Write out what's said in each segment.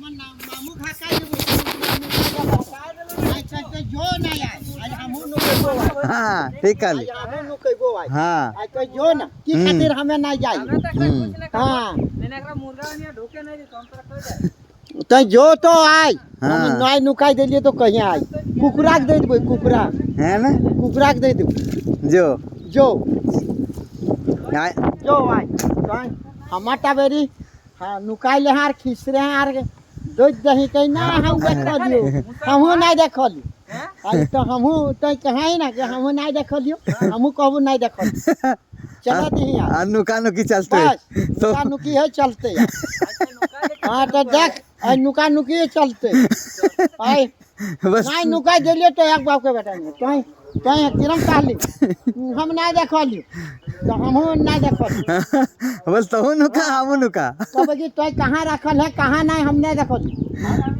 हमन मामू खा का जो जो ना यार आज हमहु नु कइबो हाँ ठीक काली हमहु नु कइबो भाई हाँ आज तो जो ना की खातिर हमें ना जाई हां नेनेकरा मुर्गा ने ढोके नहीं कॉन्ट्रैक्ट हो जाए तो जो तो आई हाँ। हम नय नुकाई देलिए तो कहीं आई कुकुरा के दे देबो कुकुरा है ना कुकुरा के दे देबो जो जो आय जो आई तो हमाटा बेरी हां नुकाई ले हार खिसरे हार दो दही कहीं ना हम देख लियो हमहु नहीं देख लियो आज तो हमहु तो कहाई ना कि हमहु नहीं देख लियो हमहु कहबो नहीं देख लियो चला दी यार अनुका नुकी चलते बस नुका नुकी है चलते यार हां तो देख आई नुका नुकी चलते आई बस नहीं नुका देलिए तो एक बाप के बेटा नहीं कहीं कहीं किरम कहली हम नहीं देख लियो तो हमहु नहीं देख लियो बस तो नुका हम नुका कब कि तो कहां रखल है कहां नहीं हम नहीं देख लियो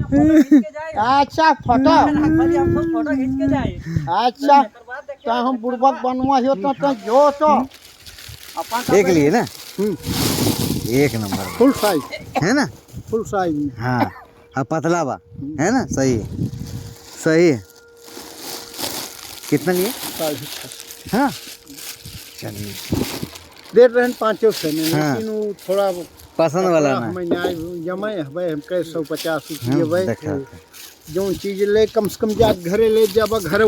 फोटो खींच के जाए अच्छा फोटो खाली हमको फोटो खींच के जाए अच्छा तो हम बुड़बक बनवा हो तो जो तो अपन देख लिए ना एक नंबर फुल साइज है ना फुल साइज हाँ अब पतला बा है ना सही है सही है कितना लिए हाँ चलिए दे रहे 500 से नहीं हाँ। लेकिन वो थोड़ा पसंद वाला ना महीना जमा है हम कह 150 हाँ, रुपये देखा जो चीज ले कम से कम जा घरे ले जब घर